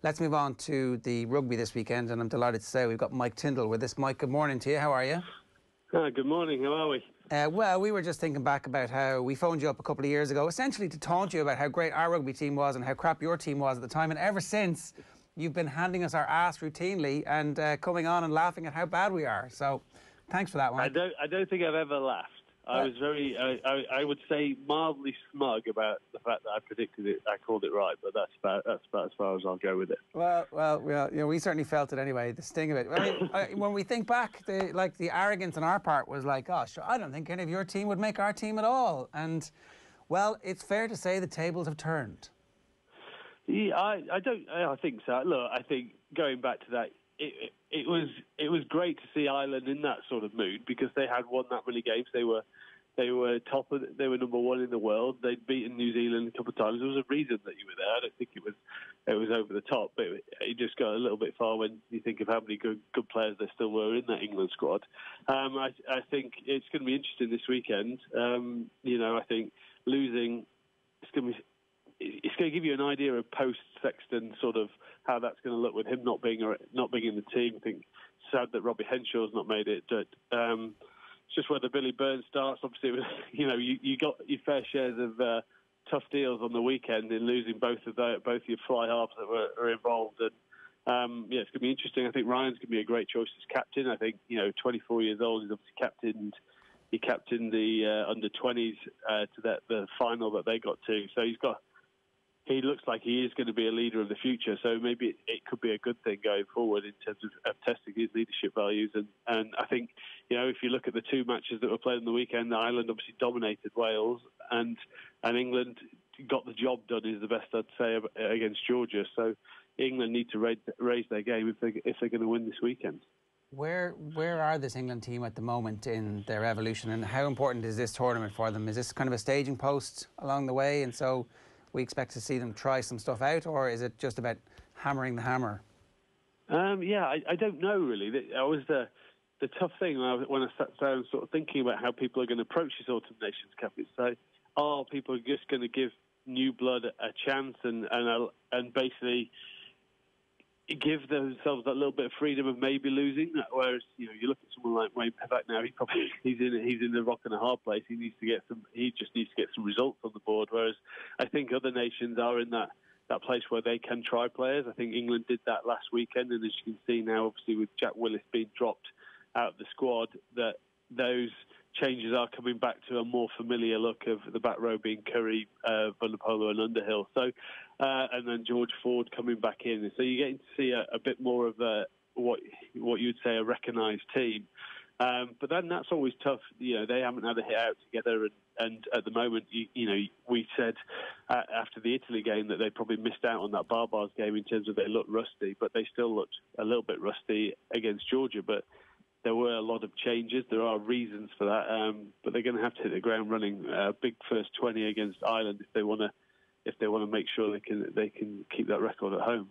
Let's move on to the rugby this weekend, and I'm delighted to say we've got Mike Tindall with us. Mike, good morning to you. How are you? Good morning. How are we? Well, we were just thinking back about how we phoned you up a couple of years ago, essentially to taunt you about how great our rugby team was and how crap your team was at the time. And ever since, you've been handing us our ass routinely and coming on and laughing at how bad we are. So, thanks for that one. I don't think I've ever laughed. I was very, I would say, mildly smug about the fact that I predicted it. I called it right, but that's about as far as I'll go with it. Well, you know, we certainly felt it anyway. The sting of it. I mean, when we think back, the arrogance on our part was like, "Oh, sure, I don't think any of your team would make our team at all." And well, it's fair to say the tables have turned. Yeah, I think so. Look, I think going back to that, it was great to see Ireland in that sort of mood because they had won that many games. They were top. They were number one in the world. They'd beaten New Zealand a couple of times. There was a reason that you were there. I don't think it was over the top, but it just got a little bit far when you think of how many good players there still were in that England squad. I think it's going to be interesting this weekend. You know, I think losing it's going to give you an idea of post-Sexton sort of how that's going to look with him not being in the team. I think it's sad that Robbie Henshaw's not made it, but it's just whether Billy Burns starts. Obviously, you know, you got your fair shares of tough deals on the weekend in losing both your fly halves that were involved. And yeah, it's going to be interesting. I think Ryan's going to be a great choice as captain. I think, you know, 24 years old, he's obviously captained the under-20s to the final that they got to. So he looks like he is going to be a leader of the future. So maybe it could be a good thing going forward in terms of testing his leadership values. And I think, you know, if you look at the two matches that were played on the weekend, Ireland obviously dominated Wales and England got the job done, is the best I'd say, against Georgia. So England need to raise their game if they're going to win this weekend. Where are this England team at the moment in their evolution, and how important is this tournament for them? Is this kind of a staging post along the way, and so we expect to see them try some stuff out, or is it just about hammering the hammer? Yeah, I don't know really. That was the tough thing when I sat down sort of thinking about how people are going to approach this Autumn Nations Cup. It's like, are people just going to give new blood a chance and basically give themselves that little bit of freedom of maybe losing? Whereas, you know, you look at someone like Wayne Pevak now, he's in the rock and a hard place. He just needs to get some results on the board. Whereas I think other nations are in that place where they can try players. I think England did that last weekend, and as you can see now, obviously with Jack Willis being dropped out of the squad, that those changes are coming back to a more familiar look of the back row being Curry, Vunipola and Underhill. So, and then George Ford coming back in. So you're getting to see a bit more of what you'd say a recognised team. But then that's always tough. You know, they haven't had a hit out together, and at the moment, you know, we said after the Italy game that they probably missed out on that Barbars game in terms of they looked rusty, but they still looked a little bit rusty against Georgia. But there were a lot of changes. There are reasons for that, but they're going to have to hit the ground running. Big first 20 against Ireland if they want to make sure they can keep that record at home.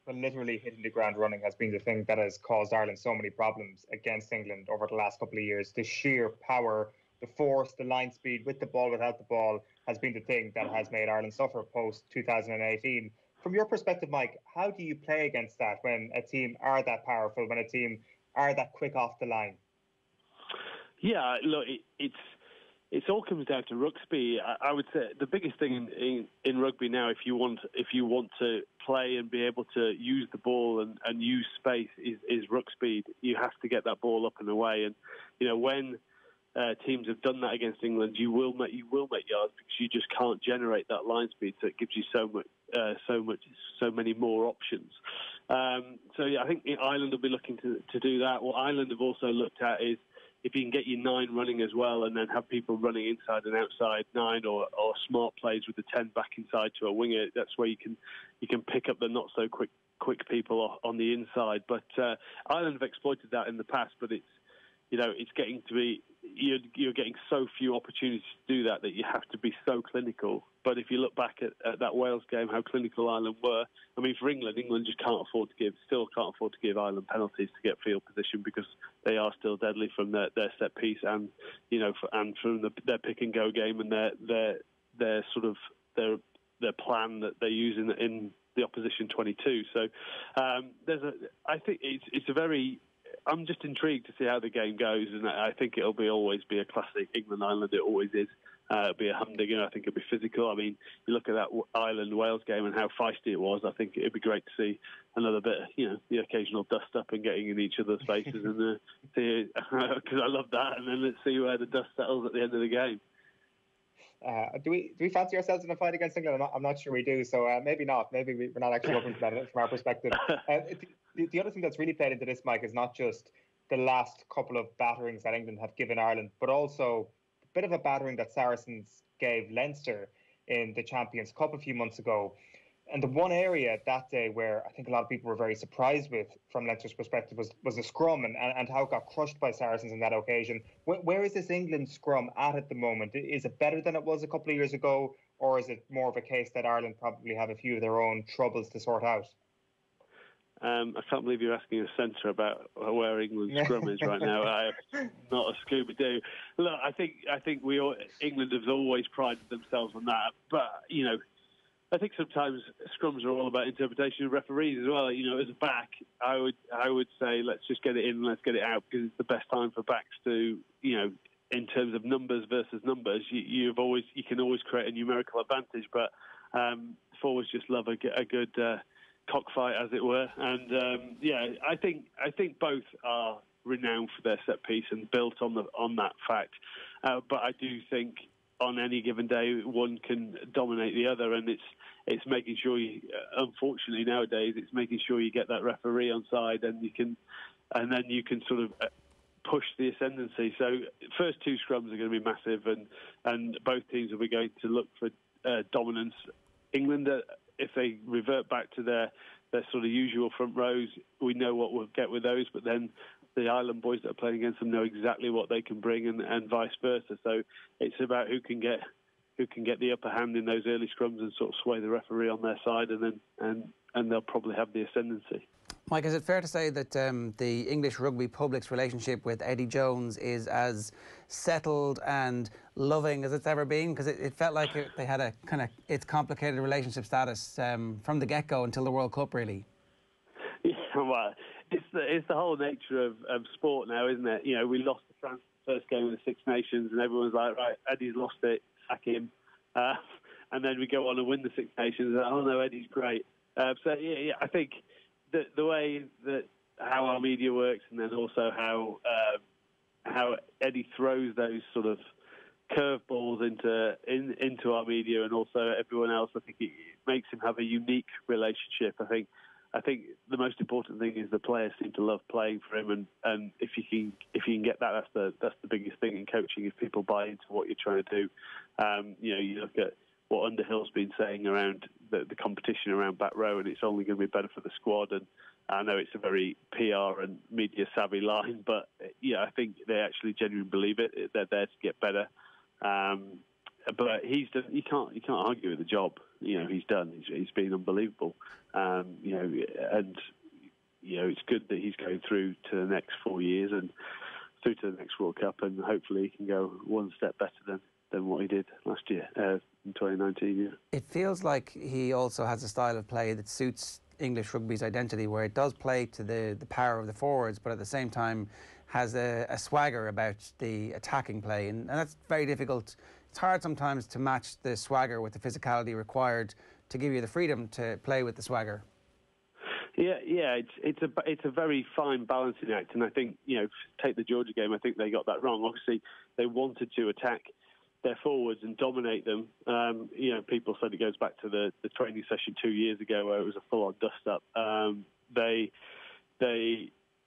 Well, literally hitting the ground running has been the thing that has caused Ireland so many problems against England over the last couple of years. The sheer power, the force, the line speed with the ball, without the ball has been the thing that has made Ireland suffer post 2018. From your perspective, Mike, how do you play against that when a team are that powerful, when a team are that quick off the line? Yeah, look, it all comes down to ruck speed. I would say the biggest thing in rugby now, if you want to play and be able to use the ball and use space, is ruck speed. You have to get that ball up and away. And you know, when teams have done that against England, you will make yards because you just can't generate that line speed. So it gives you so many more options. So yeah, I think Ireland will be looking to do that. What Ireland have also looked at is if you can get your 9 running as well, and then have people running inside and outside 9, or smart plays with the 10 back inside to a winger. That's where you can pick up the not so quick people on the inside. But Ireland have exploited that in the past, but it's getting to be you're getting so few opportunities to do that you have to be so clinical. But if you look back at that Wales game, how clinical Ireland were, I mean, for England just can't afford to give Ireland penalties to get field position because they are still deadly from their set piece and from their pick and go game and their plan that they use the opposition 22. So I think it's a very. I'm just intrigued to see how the game goes, and I think it'll always be a classic England-Ireland. It always is. It'll be a humdinger. I think it'll be physical. I mean, you look at that Ireland-Wales game and how feisty it was. I think it'd be great to see another bit, the occasional dust-up and getting in each other's faces, and see, because I love that. And then let's see where the dust settles at the end of the game. Do we fancy ourselves in a fight against England? I'm not sure we do, so maybe not. Maybe we're not actually open to that from our perspective. The other thing that's really played into this, Mike, is not just the last couple of batterings that England have given Ireland, but also a bit of a battering that Saracens gave Leinster in the Champions Cup a few months ago. And the one area that day where I think a lot of people were very surprised with, from Leinster's perspective, was the scrum and how it got crushed by Saracens on that occasion. Where is this England scrum at the moment? Is it better than it was a couple of years ago, or is it more of a case that Ireland probably have a few of their own troubles to sort out? I can't believe you're asking a centre about where England's scrum is right now. I'm not a Scooby-Doo. Look, I think England have always prided themselves on that, but I think sometimes scrums are all about interpretation of referees as well. As a back, I would say let's just get it in, let's get it out, because it's the best time for backs to, in terms of numbers versus numbers, you can always create a numerical advantage, but forwards just love a good cockfight, as it were. And I think both are renowned for their set piece and built on that fact. But I do think on any given day one can dominate the other, and it's making sure unfortunately nowadays it's making sure you get that referee on side, and then you can sort of push the ascendancy. So first two scrums are going to be massive, and both teams will be going to look for dominance. England, if they revert back to their sort of usual front rows, we know what we'll get with those, but then the Ireland boys that are playing against them know exactly what they can bring, and vice versa. So it's about who can get the upper hand in those early scrums and sort of sway the referee on their side, and they'll probably have the ascendancy. Mike, is it fair to say that the English rugby public's relationship with Eddie Jones is as settled and loving as it's ever been? Because it felt like they had a kind of its complicated relationship status from the get-go until the World Cup, really. Yeah, well, it's the whole nature of sport now, isn't it? We lost the France first game of the Six Nations, and everyone's like, right, Eddie's lost it, sack him. And then we go on and win the Six Nations, and oh no, Eddie's great. I think the way that how our media works, and then also how Eddie throws those sort of curveballs into our media and also everyone else, I think it makes him have a unique relationship. I think the most important thing is the players seem to love playing for him, and if you can get that, that's the biggest thing in coaching. If people buy into what you're trying to do, you look at what Underhill's been saying around the competition around back row, and it's only going to be better for the squad. And I know it's a very PR and media savvy line, but I think they actually genuinely believe it. They're there to get better. But he's done. You can't argue with the job. He's done. He's been unbelievable. And it's good that he's going through to the next 4 years and through to the next World Cup, and hopefully he can go one step better than what he did last year in 2019. Yeah. It feels like he also has a style of play that suits English rugby's identity, where it does play to the power of the forwards, but at the same time has a swagger about the attacking play, and that's very difficult. It's hard sometimes to match the swagger with the physicality required to give you the freedom to play with the swagger. Yeah, it's a very fine balancing act, and I think take the Georgia game. I think they got that wrong. Obviously, they wanted to attack their forwards and dominate them. People said it goes back to the training session 2 years ago where it was a full-on dust-up.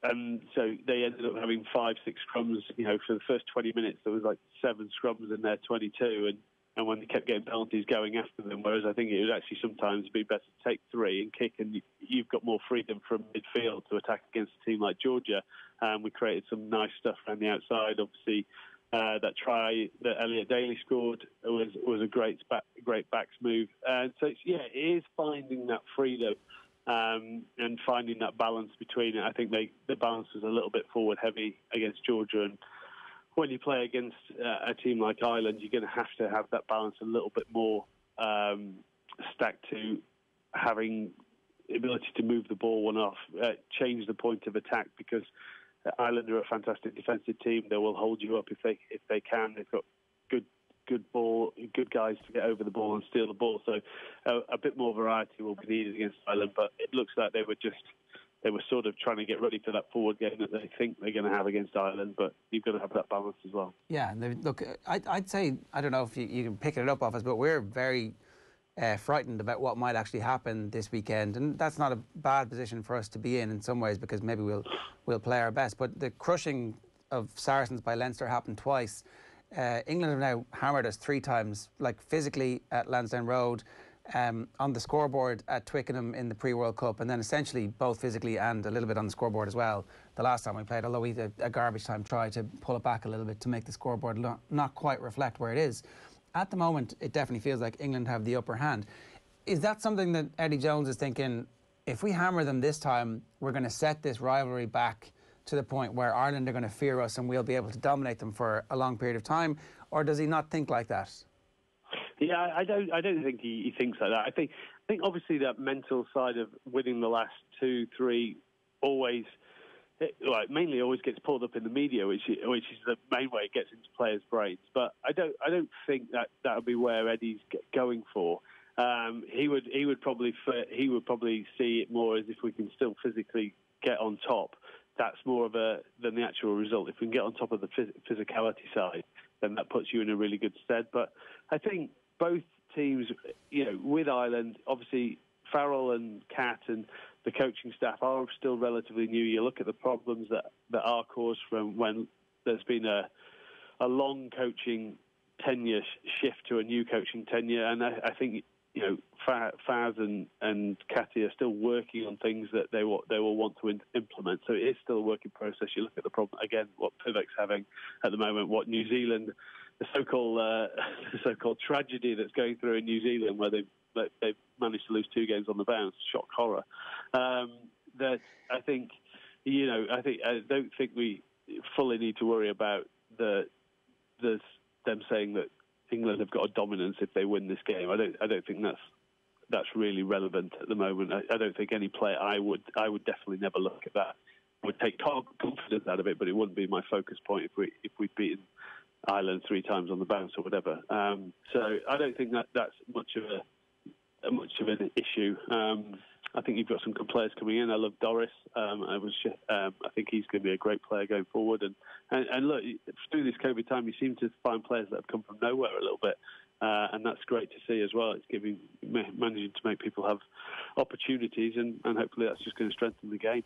And so they ended up having 5-6 scrums. For the first 20 minutes, there was like 7 scrums in their 22, and when they kept getting penalties going after them, whereas I think it would actually sometimes be better to take 3 and kick, and you've got more freedom from midfield to attack against a team like Georgia. We created some nice stuff around the outside. Obviously, that try that Elliot Daly scored was a great backs move. And so it is finding that freedom. And finding that balance between it. I think the balance was a little bit forward heavy against Georgia, and when you play against a team like Ireland, you're going to have that balance a little bit more stacked to having the ability to move the ball one off, change the point of attack, because Ireland are a fantastic defensive team. They will hold you up if they can. They've got good guys to get over the ball and steal the ball. So a bit more variety will be needed against Ireland. But it looks like they were sort of trying to get ready for that forward game that they think they're going to have against Ireland. But you've got to have that balance as well. Yeah, look, I'd say, I don't know if you can pick it up off us, but we're very frightened about what might actually happen this weekend, and that's not a bad position for us to be in some ways, because maybe we'll play our best. But the crushing of Saracens by Leinster happened twice. England have now hammered us 3 times, like physically at Lansdowne Road, on the scoreboard at Twickenham in the pre-World Cup, and then essentially both physically and a little bit on the scoreboard as well the last time we played, although we had a garbage time try to pull it back a little bit to make the scoreboard not quite reflect where it is. At the moment, it definitely feels like England have the upper hand. Is that something that Eddie Jones is thinking, if we hammer them this time, we're going to set this rivalry back to the point where Ireland are going to fear us and we'll be able to dominate them for a long period of time? Or does he not think like that? Yeah, I don't think he thinks like that. I think obviously that mental side of winning the last 2, 3 mainly always gets pulled up in the media, which is the main way it gets into players' brains. But I don't think that would be where Eddie's going for. He would probably see it more as if we can still physically get on top. That's more than the actual result. If we can get on top of the physicality side, then that puts you in a really good stead. But I think both teams, with Ireland, obviously Farrell and Cat and the coaching staff are still relatively new. You look at the problems that are caused from when there's been a long coaching tenure shift to a new coaching tenure, and I think Faz and Catty are still working on things that they will want to implement. So it is still a working process. You look at the problem again, what Pivek's having at the moment, what New Zealand, the so-called tragedy that's going through in New Zealand, where they've managed to lose 2 games on the bounce, shock horror. That I don't think we fully need to worry about them saying that England have got a dominance if they win this game. I don't think that's really relevant at the moment. I don't think any player. I would definitely never look at that. I would take confidence out of it, but it wouldn't be my focus point if we'd beaten Ireland 3 times on the bounce or whatever. So I don't think that's much of an issue. I think you've got some good players coming in. I love Doris. I think he's going to be a great player going forward. And look, through this COVID time, you seem to find players that have come from nowhere a little bit, and that's great to see as well. It's managing to make people have opportunities, and hopefully that's just going to strengthen the game.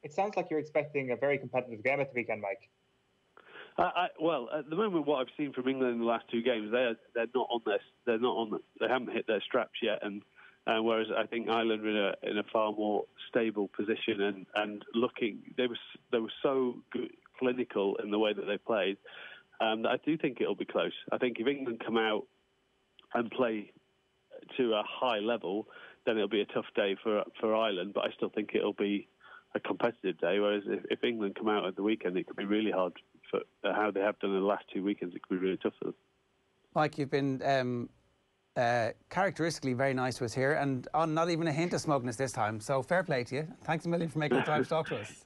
It sounds like you're expecting a very competitive game at the weekend, Mike. Well, at the moment, what I've seen from England in the last 2 games, they're not on this. They haven't hit their straps yet, and whereas I think Ireland are in a far more stable position and looking, they were so good, clinical in the way that they played. That I do think it'll be close. I think if England come out and play to a high level, then it'll be a tough day for Ireland. But I still think it'll be a competitive day. Whereas if England come out at the weekend, it could be really hard for how they have done in the last 2 weekends. It could be really tough for them. Mike, you've been characteristically very nice to us here, and on not even a hint of smugness this time. So fair play to you. Thanks a million for making the time to talk to us.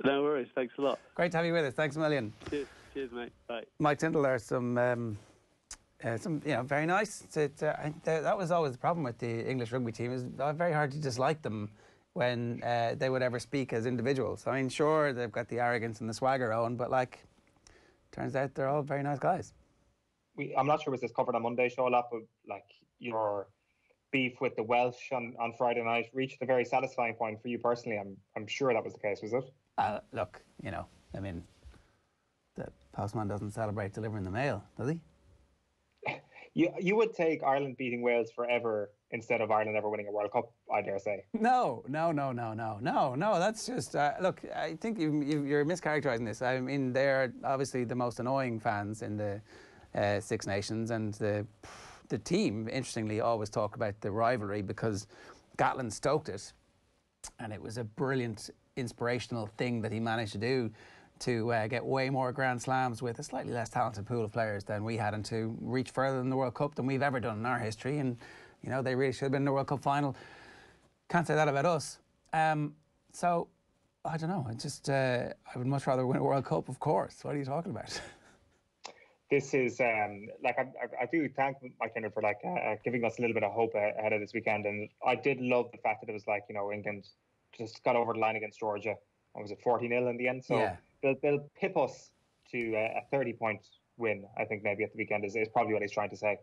No worries. Thanks a lot. Great to have you with us. Thanks a million. Cheers, mate. Bye. Mike Tindall there. Some very nice. That was always the problem with the English rugby team. It was very hard to dislike them when they would ever speak as individuals. I mean, sure, they've got the arrogance and the swagger on, but turns out they're all very nice guys. I'm not sure was this covered on Monday show a lot, but your beef with the Welsh on Friday night reached a very satisfying point for you personally. I'm sure that was the case, was it? Look, the postman doesn't celebrate delivering the mail, does he? You would take Ireland beating Wales forever instead of Ireland ever winning a World Cup, I dare say. No. That's just look. I think you're mischaracterising this. I mean, they're obviously the most annoying fans in the Six Nations, and the team, interestingly, always talk about the rivalry because Gatlin stoked it, and it was a brilliant, inspirational thing that he managed to do to get way more Grand Slams with a slightly less talented pool of players than we had, and to reach further in the World Cup than we've ever done in our history. And You know, they really should have been in the World Cup final. Can't say that about us. So, I don't know. I would much rather win a World Cup, of course. What are you talking about? This is like I do thank Mike Tindall for giving us a little bit of hope ahead of this weekend, and I did love the fact that it was like, you know, England just got over the line against Georgia. What was it, 40-0 in the end? So yeah. they'll pip us to a 30-point win. I think maybe at the weekend is probably what he's trying to say.